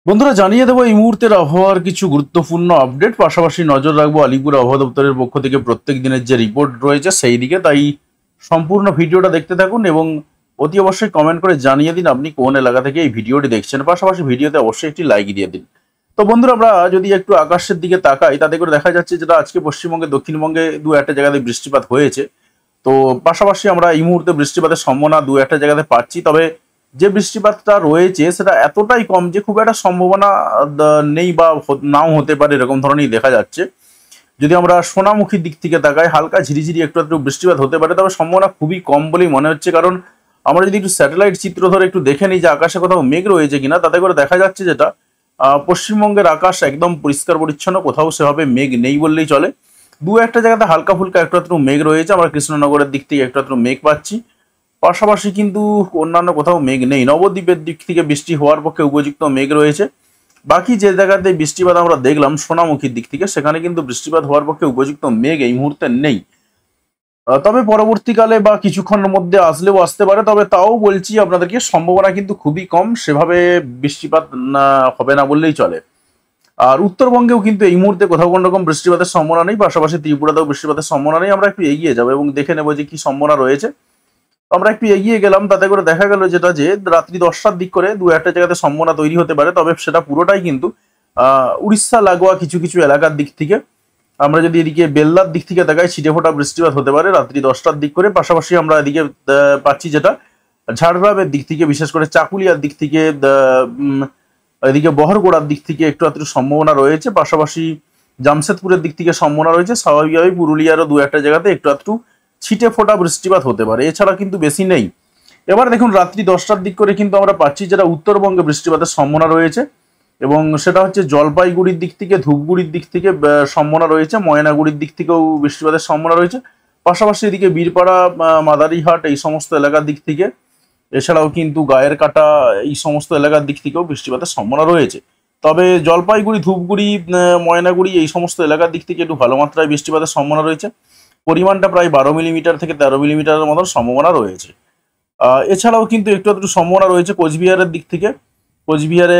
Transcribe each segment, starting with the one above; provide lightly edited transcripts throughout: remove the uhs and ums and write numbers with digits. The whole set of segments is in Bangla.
বন্ধুরা জানিয়ে দেবো এই মুহূর্তের আবহাওয়ার কিছু গুরুত্বপূর্ণ আপডেট, পাশাপাশি নজর রাখবো আলিপুর আবহাওয়া দপ্তরের পক্ষ থেকে প্রত্যেক দিনের যে রিপোর্ট রয়েছে সেই দিকে। তাই সম্পূর্ণ ভিডিওটা দেখতে থাকুন এবং অতি অবশ্যই কমেন্ট করে জানিয়ে দিন আপনি কোন এলাকা থেকে এই ভিডিওটি দেখছেন। পাশাপাশি ভিডিওতে অবশ্যই একটি লাইক দিয়ে দিন। তো বন্ধুরা আমরা যদি একটু আকাশের দিকে তাকাই তাতে করে দেখা যাচ্ছে যেটা আজকে পশ্চিমবঙ্গে দক্ষিণবঙ্গে দু একটা জায়গাতে বৃষ্টিপাত হয়েছে। তো পাশাপাশি আমরা এই মুহূর্তে বৃষ্টিপাতের সম্ভাবনা দু একটা জায়গাতে পাচ্ছি, তবে যে বৃষ্টিপাতটা রয়েছে সেটা এতটাই কম যে খুব একটা সম্ভাবনা নেই বা নাও হতে পারে, এরকম ধরনেরই দেখা যাচ্ছে। যদি আমরা সোনামুখীর দিক থেকে তাকাই হালকা ঝিরিঝিরি একটু একটু বৃষ্টিপাত হতে পারে, তবে সম্ভাবনা খুবই কম বলেই মনে হচ্ছে। কারণ আমরা যদি একটু স্যাটেলাইট চিত্র ধরে একটু দেখে নিই যে আকাশে কোথাও মেঘ রয়েছে কিনা, তাতে করে দেখা যাচ্ছে যেটা পশ্চিমবঙ্গের আকাশ একদম পরিষ্কার পরিচ্ছন্ন, কোথাও সেভাবে মেঘ নেই বললেই চলে। দু একটা জায়গাতে হালকা ফুলকা একটু একটু মেঘ রয়েছে, আমরা কৃষ্ণনগরের দিক থেকে একটু একটু মেঘ পাচ্ছি। পাশাপাশি কিন্তু অন্যান্য কোথাও মেঘ নেই। নবদ্বীপের দিক থেকে বৃষ্টি হওয়ার পক্ষে উপযুক্ত মেঘ রয়েছে। বাকি যে জায়গাতে বৃষ্টিপাত আমরা দেখলাম সোনামুখীর দিক থেকে, সেখানে কিন্তু বৃষ্টিপাত হওয়ার পক্ষে উপযুক্ত মেঘ এই মুহূর্তে নেই। তবে পরবর্তীকালে বা কিছুক্ষণের মধ্যে আসলেও আসতে পারে, তবে তাও বলছি আপনাদেরকে সম্ভাবনা কিন্তু খুবই কম, সেভাবে বৃষ্টিপাত হবে না বললেই চলে। আর উত্তরবঙ্গেও কিন্তু এই মুহূর্তে কোথাও কোনো রকম বৃষ্টিপাতের সম্ভাবনা নেই, পাশাপাশি ত্রিপুরাতেও বৃষ্টিপাতের সম্ভাবনা নেই। আমরা একটু এগিয়ে যাবো এবং দেখে নেবো যে কি সম্ভাবনা রয়েছে। আমরা একটু এগিয়ে গেলাম, তাতে করে দেখা গেল যেটা যে রাত্রি 10টার দিক করে দু একটা জায়গাতে সম্ভাবনা তৈরি হতে পারে, তবে সেটা পুরোটাই কিন্তু উড়িষ্যা লাগোয়া কিছু কিছু এলাকার দিক থেকে। আমরা যদি এদিকে বেল্লার দিক থেকে দেখাই ছিটেফোঁটা বৃষ্টিপাত হতে পারে রাত্রি 10টার দিক করে। পাশাপাশি আমরা এদিকে পাচ্ছি যেটা ঝাড়গ্রামের দিক থেকে, বিশেষ করে চাকুলিয়ার দিক থেকে, এদিকে বহরগোড়ার দিক থেকে একটু একটু সম্ভাবনা রয়েছে। পাশাপাশি জামশেদপুরের দিক থেকে সম্ভাবনা রয়েছে। স্বাভাবিকভাবেই পুরুলিয়ারও দু একটা জায়গাতে একটু একটু ছিটে ফোটা বৃষ্টিপাত হতে পারে, এছাড়া কিন্তু বেশি নেই। এবার দেখুন রাত্রি 10টার দিক করে কিন্তু আমরা পাচ্ছি যেটা উত্তরবঙ্গে বৃষ্টিপাতের সম্ভাবনা রয়েছে, এবং সেটা হচ্ছে জলপাইগুড়ির দিক থেকে, ধূপগুড়ির দিক থেকে সম্ভাবনা রয়েছে, ময়নাগুড়ির দিক থেকেও বৃষ্টিপাতের সম্ভাবনা রয়েছে। পাশাপাশি এদিকে বীরপাড়া, মাদারিহাট এই সমস্ত এলাকার দিক থেকে, এছাড়াও কিন্তু গায়ের কাটা এই সমস্ত এলাকার দিক থেকেও বৃষ্টিপাতের সম্ভাবনা রয়েছে। তবে জলপাইগুড়ি, ধূপগুড়ি, ময়নাগুড়ি এই সমস্ত এলাকার দিক থেকে একটু ভালো মাত্রায় বৃষ্টিপাতের সম্ভাবনা রয়েছে। পরিমাণটা প্রায় 12 মিলিমিটার থেকে 13 মিলিমিটারের মতন সম্ভাবনা রয়েছে। এছাড়াও কিন্তু একটু একটু সম্ভাবনা রয়েছে কোচবিহারের দিক থেকে। কোচবিহারে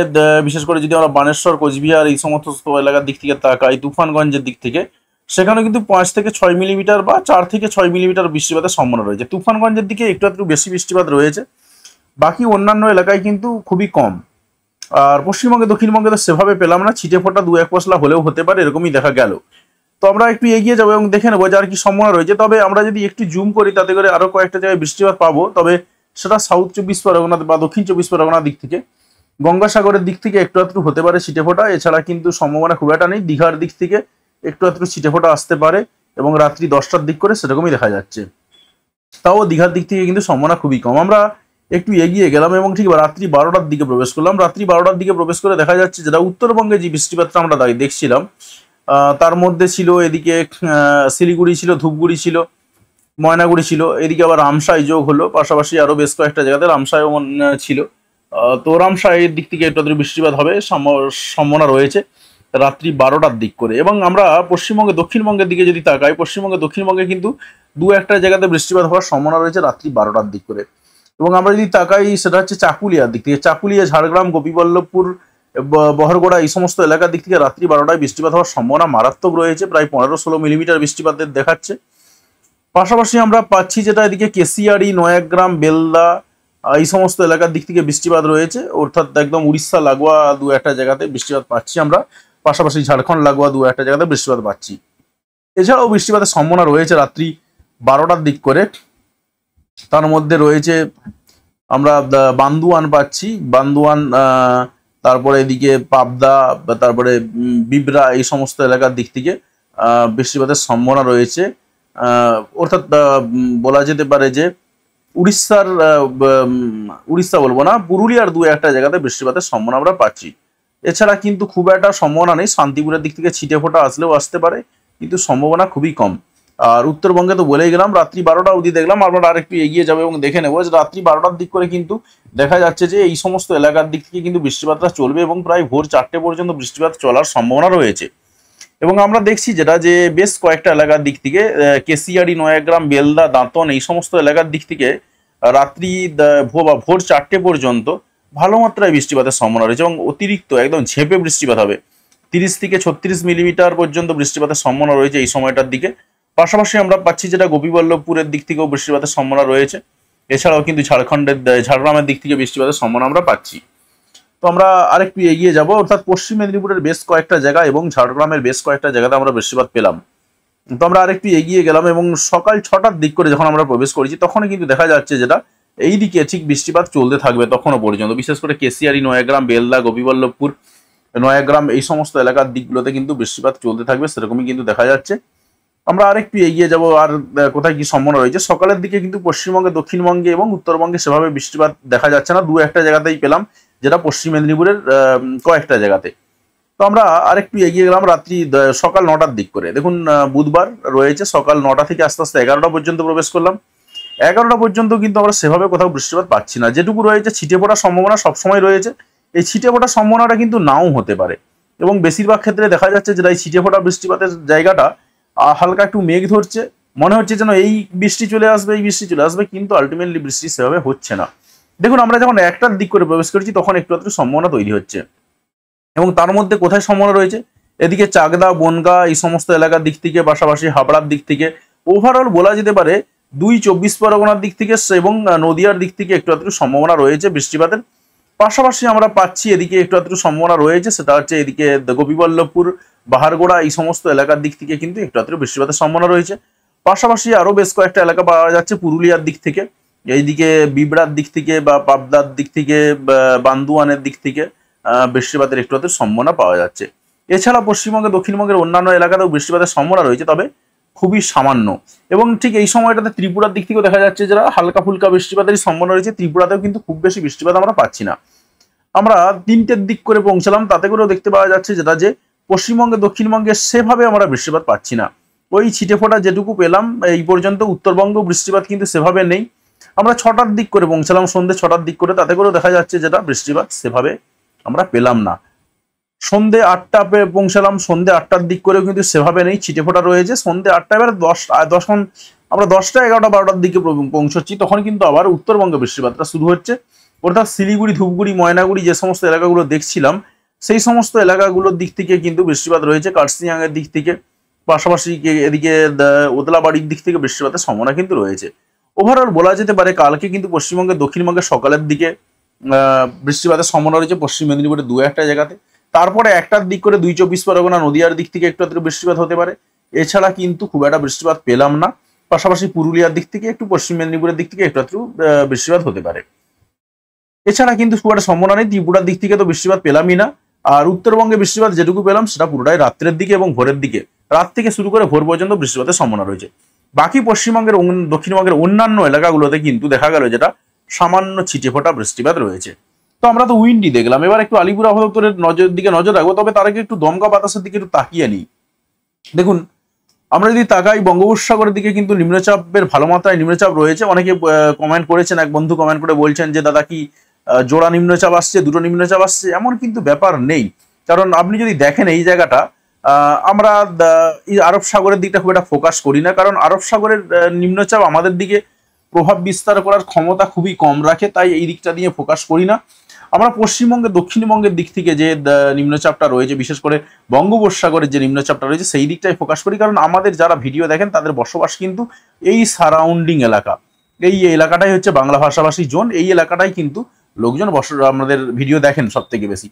বিশেষ করে যদি আমরা বানেশ্বর, কোচবিহার এই সমস্ত এলাকার দিক থেকে তাকাই, তুফানগঞ্জের দিক থেকে, সেখানে কিন্তু 5 থেকে 6 মিলিমিটার বা 4 থেকে 6 মিলিমিটার বৃষ্টিপাতের সম্ভাবনা রয়েছে। তুফানগঞ্জের দিকে একটু একটু বেশি বৃষ্টিপাত রয়েছে, বাকি অন্যান্য এলাকায় কিন্তু খুবই কম। আর পশ্চিমবঙ্গে দক্ষিণবঙ্গে তো সেভাবে পেলাম না, ছিটে ফোটা দু এক পশলা হলেও হতে পারে, এরকমই দেখা গেল। তো আমরা একটু এগিয়ে যাবো এবং দেখে নেবো যে আর কি সম্ভাবনা রয়েছে। তবে আমরা যদি একটু জুম করি তাতে করে আরো কয়েকটা জায়গায় বৃষ্টিপাত পাবো, তবে সেটা সাউথ 24 পরগনা বা দক্ষিণ 24 পরগনার দিক থেকে, গঙ্গাসাগরের দিক থেকে একটু একটু হতে পারে ছিটেফোঁটা, এছাড়া কিন্তু সম্ভাবনা খুব একটা নেই। দীঘার দিক থেকে একটু একটু ছিটেফোঁটা আসতে পারে এবং রাত্রি 10টার দিক করে সেরকমই দেখা যাচ্ছে। তাও দীঘার দিক থেকে কিন্তু সম্ভাবনা খুবই কম। আমরা একটু এগিয়ে গেলাম এবং ঠিক রাত্রি 12টার দিকে প্রবেশ করলাম। রাত্রি 12টার দিকে প্রবেশ করে দেখা যাচ্ছে যেটা উত্তরবঙ্গে যে বৃষ্টিপাতটা আমরা দেখছিলাম, তার মধ্যে ছিল এদিকে শিলিগুড়ি ছিল, ধূপগুড়ি ছিল, ময়নাগুড়ি ছিল, এদিকে আবার রামসাই যোগ হলো, পাশাপাশি আরো বেশ কয়েকটা জায়গাতে রামসাইও ছিল। তো রামসাইয়ের দিক থেকে একটু বৃষ্টিপাত হবে সম্ভাবনা রয়েছে রাত্রি 12টার দিক করে। এবং আমরা পশ্চিমবঙ্গে দক্ষিণবঙ্গের দিকে যদি তাকাই, পশ্চিমবঙ্গে দক্ষিণবঙ্গে কিন্তু দু একটা জায়গাতে বৃষ্টিপাত হওয়ার সম্ভাবনা রয়েছে রাত্রি 12টার দিক করে। এবং আমরা যদি তাকাই সেটা হচ্ছে চাকুলিয়ার দিক থেকে, চাকুলিয়া, ঝাড়গ্রাম, গোপীবল্লভপুর, বহরগোড়া এই সমস্ত এলাকার দিক থেকে রাত্রি 12টায় বৃষ্টিপাত হওয়ার সম্ভাবনা মারাত্মক রয়েছে, প্রায় 15-16 মিলিমিটার বৃষ্টিপাতের দেখাচ্ছে। পাশাপাশি আমরা পাচ্ছি যেটা এদিকে কেশিয়াড়ি, নয়াগ্রাম, বেলদা এই সমস্ত এলাকার দিক থেকে বৃষ্টিপাত রয়েছে, অর্থাৎ একদম উড়িষ্যা লাগোয়া দু একটা জায়গাতে বৃষ্টিপাত পাচ্ছি আমরা। পাশাপাশি ঝাড়খণ্ড লাগোয়া দু একটা জায়গাতে বৃষ্টিপাত পাচ্ছি। এছাড়াও বৃষ্টিপাতের সম্ভাবনা রয়েছে রাত্রি 12টার দিক করে। তার মধ্যে রয়েছে আমরা বান্দুয়ান পাচ্ছি, বান্দুয়ান, তারপরে এদিকে পাবদা, তারপরে বিবরা এই সমস্ত এলাকার দিক থেকে বৃষ্টিপাতের সম্ভাবনা রয়েছে। অর্থাৎ বলা যেতে পারে যে উড়িষ্যা বলবো না, পুরুলিয়ার দু একটা জায়গাতে বৃষ্টিপাতের সম্ভাবনা আমরা পাচ্ছি। এছাড়া কিন্তু খুব একটা সম্ভাবনা নেই। শান্তিপুরের দিক থেকে ছিটে ফোঁটা আসলেও আসতে পারে, কিন্তু সম্ভাবনা খুবই কম। আর উত্তরবঙ্গে তো বলেই গেলাম রাত্রি 12টা অবধি দেখলাম। আমরা আরেকটু এগিয়ে যাবো এবং দেখে নেবো যে রাত্রি 12টার দিক করে কিন্তু দেখা যাচ্ছে যে এই সমস্ত এলাকার দিক থেকে কিন্তু বৃষ্টিপাতটা চলবে এবং প্রায় ভোর 4টে পর্যন্ত বৃষ্টিপাত চলার সম্ভাবনা রয়েছে। এবং আমরা দেখছি যেটা যে বেশ কয়েকটা এলাকার দিক থেকে, কেশিয়াড়ি, নয়াগ্রাম, বেলদা, দাঁতন এই সমস্ত এলাকার দিক থেকে রাত্রি ভোর 4টে পর্যন্ত ভালো মাত্রায় বৃষ্টিপাতের সম্ভাবনা রয়েছে এবং অতিরিক্ত একদম ঝেঁপে বৃষ্টিপাত হবে। 30 থেকে 36 মিলিমিটার পর্যন্ত বৃষ্টিপাতের সম্ভাবনা রয়েছে এই সময়টার দিকে। পাশাপাশি আমরা পাচ্ছি যেটা গোপীবল্লভপুরের দিক থেকেও বৃষ্টিপাতের সম্ভাবনা রয়েছে। এছাড়াও কিন্তু ঝাড়গ্রামের দিক থেকে বৃষ্টিপাতের সম্ভাবনা আমরা পাচ্ছি। তো আমরা আরেকটু এগিয়ে যাব, অর্থাৎ পশ্চিম মেদিনীপুরের বেশ কয়েকটা জায়গা এবং ঝাড়গ্রামের বেশ কয়েকটা জায়গাতে আমরা বৃষ্টিপাত পেলাম। তো আমরা আরেকটু এগিয়ে গেলাম এবং সকাল 6টার দিক করে যখন আমরা প্রবেশ করেছি তখনই কিন্তু দেখা যাচ্ছে যেটা এই দিকে ঠিক বৃষ্টিপাত চলতে থাকবে তখনও পর্যন্ত, বিশেষ করে কেশিয়ারি, নয়াগ্রাম, বেলদা, গোপীবল্লভপুর, নয়াগ্রাম এই সমস্ত এলাকার দিকগুলোতে কিন্তু বৃষ্টিপাত চলতে থাকবে, সেরকমই কিন্তু দেখা যাচ্ছে। আমরা আরেকটু এগিয়ে যাব, আর কোথায় কি সম্ভাবনা রয়েছে। সকালের দিকে কিন্তু পশ্চিমবঙ্গে, দক্ষিণবঙ্গে এবং উত্তরবঙ্গে সেভাবে বৃষ্টিপাত দেখা যাচ্ছে না, দু একটা জায়গাতেই পেলাম, যেটা পশ্চিম মেদিনীপুরের কয়েকটা জায়গাতে। তো আমরা আরেকটু এগিয়ে গেলাম সকাল 9টার দিক করে। দেখুন বুধবার রয়েছে, সকাল 9টা থেকে আস্তে আস্তে 11টা পর্যন্ত প্রবেশ করলাম। 11টা পর্যন্ত কিন্তু আমরা সেভাবে কোথাও বৃষ্টিপাত পাচ্ছি না। যেটুকু রয়েছে ছিটে পড়ার সম্ভাবনা সবসময় রয়েছে, এই ছিটে ফোটার সম্ভাবনাটা কিন্তু নাও হতে পারে এবং বেশিরভাগ ক্ষেত্রে দেখা যাচ্ছে যে এই ছিটে ফোটা বৃষ্টিপাতের জায়গাটা হালকা একটু মেঘ ধরছে, মনে হচ্ছে যেন এই বৃষ্টি চলে আসবে, কিন্তু আলটিমেটলি বৃষ্টি সেভাবে হচ্ছে না। দেখুন আমরা যখন 1টার দিক করে প্রবেশ করছি তখন একটু একটু সম্ভাবনা তৈরি হচ্ছে এবং তার মধ্যে কোথায় সম্ভাবনা রয়েছে, এদিকে চাকদা, বনগাঁ এই সমস্ত এলাকার দিক থেকে, পাশাপাশি হাবড়ার দিক থেকে, ওভারঅল বলা যেতে পারে 24 পরগনার দিক থেকে এবং নদিয়ার দিক থেকে একটু একটু সম্ভাবনা রয়েছে বৃষ্টিপাতের। পাশাপাশি আমরা পাচ্ছি এদিকে একটু একটু সম্ভাবনা রয়েছে, সেটা হচ্ছে এদিকে গোপীবল্লভপুর, বাহারগোড়া এই সমস্ত এলাকার দিক থেকে কিন্তু একটু একটু বৃষ্টিপাতের সম্ভাবনা রয়েছে। পাশাপাশি আরো বেশ কয়েকটা এলাকা পাওয়া যাচ্ছে পুরুলিয়ার দিক থেকে, এইদিকে বিবড়ার দিক থেকে বা পাবদার দিক থেকে, বান্দুয়ানের দিক থেকে বৃষ্টিপাতের একটু একটু সম্ভাবনা পাওয়া যাচ্ছে। এছাড়া পশ্চিমবঙ্গে, দক্ষিণবঙ্গের অন্যান্য এলাকাতেও বৃষ্টিপাতের সম্ভাবনা রয়েছে, তবে খুবই সামান্য। এবং ঠিক এই সময়টাতে ত্রিপুরার দিক থেকেও দেখা যাচ্ছে যারা হালকা ফুলকা বৃষ্টিপাতের সম্ভাবনা রয়েছে, ত্রিপুরাতেও কিন্তু খুব বেশি বৃষ্টিপাত আমরা পাচ্ছি না। আমরা 3টের দিক করে পৌঁছালাম, তাতে করেও দেখতে পাওয়া যাচ্ছে যেটা যে পশ্চিমবঙ্গে, দক্ষিণবঙ্গে সেভাবে আমরা বৃষ্টিপাত পাচ্ছি না। ওই ছিটে ফোটা যেটুকু পেলাম এই পর্যন্ত। উত্তরবঙ্গেও বৃষ্টিপাত কিন্তু সেভাবে নেই। আমরা 6টার দিক করে পৌঁছালাম, সন্ধ্যে 6টার দিক করে, তাতে করেও দেখা যাচ্ছে যেটা বৃষ্টিপাত সেভাবে আমরা পেলাম না। সন্ধ্যে 8টা পৌঁছালাম, সন্ধ্যে 8টার দিক করেও কিন্তু সেভাবে নেই, ছিটে ফোটা রয়েছে। সন্ধ্যে 8টা, এবার 10 আমরা 10টা, 11টা, 12টার দিকে পৌঁছচ্ছি, তখন কিন্তু আবার উত্তরবঙ্গে বৃষ্টিপাতটা শুরু হচ্ছে। অর্থাৎ শিলিগুড়ি, ধূপগুড়ি, ময়নাগুড়ি যে সমস্ত এলাকাগুলো দেখছিলাম সেই সমস্ত এলাকাগুলোর দিক থেকে কিন্তু বৃষ্টিপাত রয়েছে, কার্সিয়াং এর দিক থেকে, পাশাপাশি এদিকে ওদলাবাড়ির দিক থেকে বৃষ্টিপাতের সম্ভাবনা কিন্তু রয়েছে। ওভারঅল বলা যেতে পারে কালকে কিন্তু পশ্চিমবঙ্গের, দক্ষিণবঙ্গের সকালের দিকে বৃষ্টিপাতের সম্ভাবনা রয়েছে পশ্চিম মেদিনীপুরের দু একটা জায়গাতে। তারপরে 1টার দিক করে 24 পরগনা, নদিয়ার দিক থেকে একটু একটু বৃষ্টিপাত হতে পারে। এছাড়া কিন্তু খুব একটা বৃষ্টিপাত পেলাম না। পাশাপাশি পুরুলিয়ার দিক থেকে একটু, পশ্চিম মেদিনীপুরের দিক থেকে একটু একটু বৃষ্টিপাত হতে পারে। এছাড়া কিন্তু খুব একটা সম্ভাবনা নেই। ত্রিপুরার দিক থেকে তো বৃষ্টিপাত পেলামই না। আর উত্তরবঙ্গে বৃষ্টিপাত যেটুকু পেলাম সেটা পুরোটাই রাত্রের দিকে এবং ভোরের দিকে, রাত থেকে শুরু করে ভোর পর্যন্ত বৃষ্টিপাতের সম্ভাবনা রয়েছে। বাকি পশ্চিমবঙ্গের, দক্ষিণবঙ্গের অন্যান্য এলাকাগুলোতে কিন্তু দেখা গেল যেটা সামান্য ছিটে ফোটা বৃষ্টিপাত রয়েছে। তো আমরা তো উইন্ডি দেখলাম, এবার একটু আলিপুর আবহাওয়া দপ্তরের নজর রাখবো, তবে তার আগে একটু দমকা বাতাসের দিকে একটু তাকিয়ে নিই। দেখুন আমরা যদি তাকাই, বঙ্গোপসাগরের দিকে কিন্তু নিম্নচাপের ভালো মাত্রায় নিম্নচাপ রয়েছে। অনেকে কমেন্ট করেছেন, এক বন্ধু কমেন্ট করে বলছেন যে দাদা কি জোড়া নিম্নচাপ আসছে, দুটো নিম্নচাপ আসছে? এমন কিন্তু ব্যাপার নেই, কারণ আপনি যদি দেখেন এই জায়গাটা, আমরা আরব সাগরের দিকটা খুব একটা ফোকাস করি না, কারণ আরব সাগরের নিম্নচাপ আমাদের দিকে প্রভাব বিস্তার করার ক্ষমতা খুবই কম রাখে, তাই এই দিকটা নিয়ে ফোকাস করি না। আমরা পশ্চিমবঙ্গের, দক্ষিণবঙ্গের দিক থেকে যে নিম্নচাপটা রয়েছে, বিশেষ করে বঙ্গোপসাগরের যে নিম্নচাপটা রয়েছে সেই দিকটাই ফোকাস করি, কারণ আমাদের যারা ভিডিও দেখেন তাদের বসবাস কিন্তু এই সারাউন্ডিং এলাকা, এই এলাকাটাই হচ্ছে বাংলা ভাষাভাষী জোন। এই এলাকাটাই কিন্তু লোকজন আমাদের ভিডিও দেখেন সব থেকে বেশি।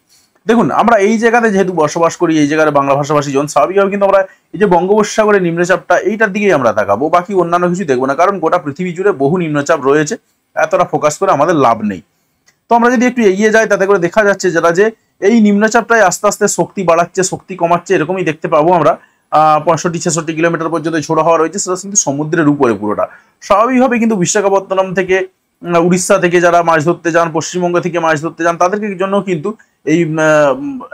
দেখুন আমরা এই জায়গাতে যেহেতু বসবাস করি, এই জায়গায় বাংলা ভাষাভাষী জন, স্বাভাবিকভাবে কিন্তু আমরা এই যে বঙ্গোপসাগরের নিম্নচাপটা এইটার দিকেই আমরা তাকাবো, বাকি অন্যান্য কিছু দেখবো না, কারণ গোটা পৃথিবী জুড়ে বহু নিম্নচাপ রয়েছে, এতটা ফোকাস করে আমাদের লাভ নেই। তো আমরা যদি একটু এগিয়ে যাই, তাতে করে দেখা যাচ্ছে যারা যে এই নিম্নচাপটাই আস্তে আস্তে শক্তি বাড়াচ্ছে, শক্তি কমাচ্ছে, এরকমই দেখতে পাবো আমরা। 65-66 কিলোমিটার পর্যন্ত ঝোড়ো হাওয়া রয়েছে, সেটা কিন্তু সমুদ্রের উপরে পুরোটা। স্বাভাবিকভাবে কিন্তু বিশাখাপত্তনম থেকে, উড়িষ্যা থেকে যারা মাছ ধরতে যান, পশ্চিমবঙ্গ থেকে মাছ ধরতে যান, তাদেরকে জন্য কিন্তু এই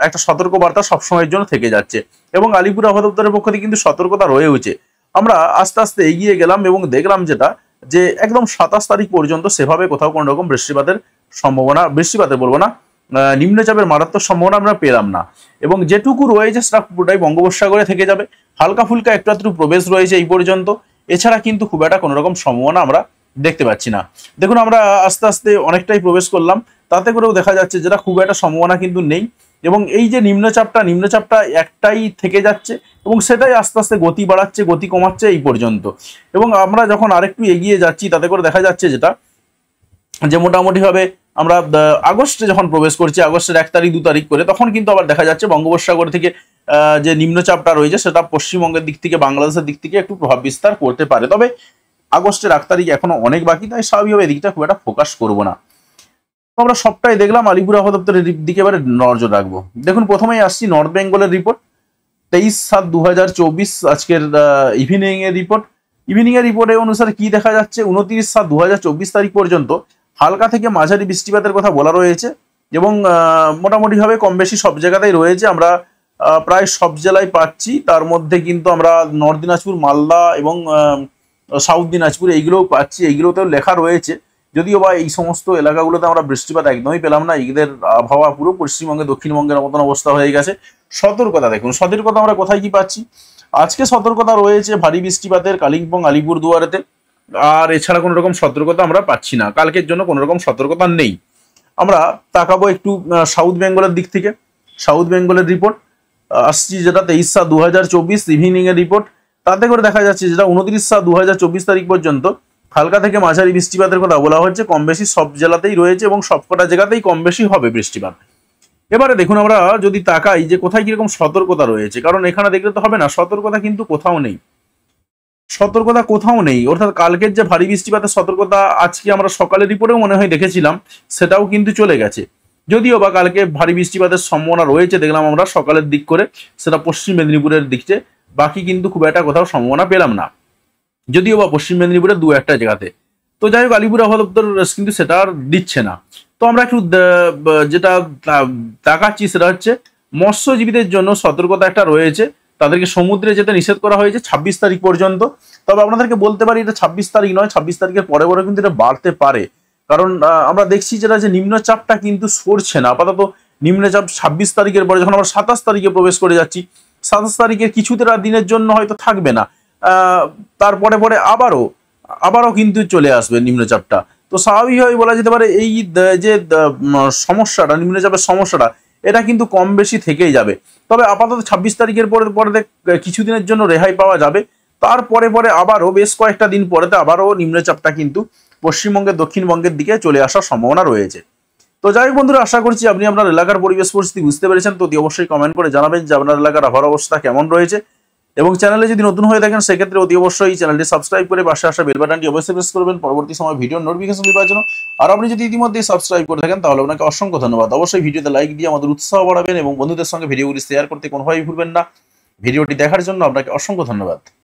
একটা সতর্কবার্তা সবসময়ের জন্য থেকে যাচ্ছে এবং আলিপুর আবহাওয়া দপ্তরের পক্ষ থেকে কিন্তু সতর্কতা রয়েছে। আমরা আস্তে আস্তে এগিয়ে গেলাম এবং দেখলাম যেটা যে একদম 27 তারিখ পর্যন্ত সেভাবে কোথাও কোনো রকম বৃষ্টিপাতের সম্ভাবনা, বৃষ্টিপাতের বলবো না, নিম্নচাপের মারাত্মক সম্ভাবনা আমরা পেলাম না এবং যেটুকু রয়েছে সেটা পুরোটাই বঙ্গোপসাগরে থেকে যাবে। হালকা ফুলকা একটু একটু প্রবেশ রয়েছে এই পর্যন্ত, এছাড়া কিন্তু খুব একটা কোনো রকম সম্ভাবনা আমরা দেখতে পাচ্ছি না। দেখুন আমরা আস্তে আস্তে অনেকটাই প্রবেশ করলাম, তাতে করেও দেখা যাচ্ছে যেটা খুব একটা সম্ভাবনা কিন্তু নেই। এবং এই যে নিম্নচাপটা একটাই থেকে যাচ্ছে এবং সেটাই আস্তে আস্তে গতি বাড়াচ্ছে, গতি কমাচ্ছে এই পর্যন্ত। এবং আমরা যখন আরেকটু এগিয়ে যাচ্ছি তাতে করে দেখা যাচ্ছে যেটা যে মোটামুটিভাবে আমরা আগস্টে যখন প্রবেশ করছি, আগস্টের 1 তারিখ 2 তারিখ করে, তখন কিন্তু আবার দেখা যাচ্ছে বঙ্গোপসাগর থেকে যে নিম্নচাপটা রয়েছে সেটা পশ্চিমবঙ্গের দিক থেকে, বাংলাদেশের দিক থেকে একটু প্রভাব বিস্তার করতে পারে। তবে আগস্টের 1 তারিখ এখনো অনেক বাকি, তাই স্বাভাবিকভাবে এদিকটা খুব একটা ফোকাস করবো না। তো আমরা সবটাই দেখলাম, আলিপুর আবহাওয়া দপ্তরের দিকে এবারে নজর রাখবো। দেখুন, প্রথমেই আসছি নর্থ বেঙ্গলের রিপোর্ট, 23/7/2024 আজকের ইভিনিং এর রিপোর্ট। ইভিনিং এর রিপোর্টে অনুসারে কি দেখা যাচ্ছে, 29/7/2024 তারিখ পর্যন্ত হালকা থেকে মাঝারি বৃষ্টিপাতের কথা বলা রয়েছে এবং মোটামুটিভাবে কম বেশি সব জায়গাতেই রয়েছে। আমরা প্রায় সব জেলায় পাচ্ছি, তার মধ্যে কিন্তু আমরা নর্থ দিনাজপুর, মালদা এবং সাউথ দিনাজপুর এইগুলোও পাচ্ছি, এইগুলোতেও লেখা রয়েছে। যদিও বা এই সমস্ত এলাকাগুলোতে আমরা বৃষ্টিপাত একদমই পেলাম না, এদের আবহাওয়া পুরো পশ্চিমবঙ্গে দক্ষিণবঙ্গের মতন অবস্থা হয়ে গেছে। সতর্কতা দেখুন, সতর্কতা আমরা কোথায় কি পাচ্ছি। আজকে সতর্কতা রয়েছে ভারী বৃষ্টিপাতের কালিম্পং, আলিপুরদুয়ারেতে, আর এছাড়া কোনো রকম সতর্কতা আমরা পাচ্ছি না। কালকের জন্য কোনো রকম সতর্কতা নেই। আমরা তাকাবো একটু সাউথ বেঙ্গলের দিক থেকে। সাউথ বেঙ্গলের রিপোর্ট আসছি, যেটা 23/7/2024 ইভিনিং এর রিপোর্ট। তাতে করে দেখা যাচ্ছে যেটা 29/7/2024 তারিখ পর্যন্ত হালকা থেকে মাঝারি বৃষ্টিপাতের কথা বলা হচ্ছে, কম বেশি সব জেলাতেই রয়েছে এবং সবকটা জায়গাতেই কম বেশি হবে বৃষ্টিপাত। এবারে দেখুন, আমরা যদি তাকাই যে কোথায় কিরকম সতর্কতা রয়েছে, কারণ এখানে দেখলে তো হবে না, সতর্কতা কিন্তু কোথাও নেই, সতর্কতা কোথাও নেই। অর্থাৎ কালকের যে ভারী বৃষ্টিপাতের সতর্কতা আজকে আমরা সকালের রিপোর্টেও মনে হয় দেখেছিলাম, সেটাও কিন্তু চলে গেছে। যদিও বা কালকে ভারী বৃষ্টিপাতের সম্ভাবনা রয়েছে, দেখলাম আমরা সকালের দিক করে, সেটা পশ্চিম মেদিনীপুরের দিকে, বাকি কিন্তু খুব একটা কোথাও সম্ভাবনা পেলাম না, যদিও বা পশ্চিম মেদিনীপুরের 2-1টা জায়গাতে। তো যাই হোক, আলিপুর আবহাওয়া দপ্তর কিন্তু সেটা আর দিচ্ছে না। তো আমরা একটু যেটা তাকাচ্ছি সেটা হচ্ছে মৎস্যজীবীদের জন্য সতর্কতা একটা রয়েছে, তাদেরকে সমুদ্রে যেতে নিষেধ করা হয়েছে 26 তারিখ পর্যন্ত। তবে আপনাদেরকে বলতে পারি এটা 26 তারিখ নয়, 26 তারিখের পরে পরে কিন্তু এটা বাড়তে পারে, কারণ আমরা দেখছি যেটা যে নিম্নচাপটা কিন্তু সরছে না আপাতত। নিম্নচাপ 26 তারিখের পরে যখন আমরা 27 তারিখে প্রবেশ করে যাচ্ছি, 27 তারিখের কিছুটা দিনের জন্য হয়তো থাকবে না, তারপরে পরে আবারও কিন্তু চলে আসবে নিম্নচাপটা। তো স্বাভাবিকভাবেই বলা যেতে পারে এই যে সমস্যাটা, নিম্নচাপের সমস্যাটা, এটা কিন্তু কম বেশি থেকেই যাবে। তবে আপাতত 26 তারিখের পরে কিছুদিনের জন্য রেহাই পাওয়া যাবে, তারপরে পরে আবারও বেশ কয়েকটা দিন পরেতে আবারও নিম্নচাপটা কিন্তু পশ্চিমবঙ্গের দক্ষিণবঙ্গের দিকে চলে আসার সম্ভাবনা রয়েছে। তো যাই হোক বন্ধুরা, আশা করছি আপনি আপনার এলাকার পরিবেশ পরিস্থিতি বুঝতে পেরেছেন। তো অবশ্যই কমেন্ট করে জানাবেন যে আপনার এলাকার আবহাওয়ার অবস্থা কেমন রয়েছে, এবং চ্যানেলে যদি নতুন হয়ে থাকেন সেক্ষেত্রে অতি অবশ্যই চ্যানেলটি সাবস্ক্রাইব করে পাশে আসা বেল বাটনটি অবশ্যই প্রেস করবেন পরবর্তী সময় ভিডিও নোটিফিকেশন পাওয়ার জন্য। আর আপনি যদি ইতিমধ্যে সাবস্ক্রাইব করে থাকেন তাহলে আপনাকে অসংখ্য ধন্যবাদ। অবশ্যই ভিডিওতে লাইক দিয়ে আমাদের উৎসাহ বাড়াবেন এবং বন্ধুদের সঙ্গে ভিডিওগুলি শেয়ার করতে কোনোভাবেই ভুলবেন না। ভিডিওটি দেখার জন্য আপনাকে অসংখ্য ধন্যবাদ।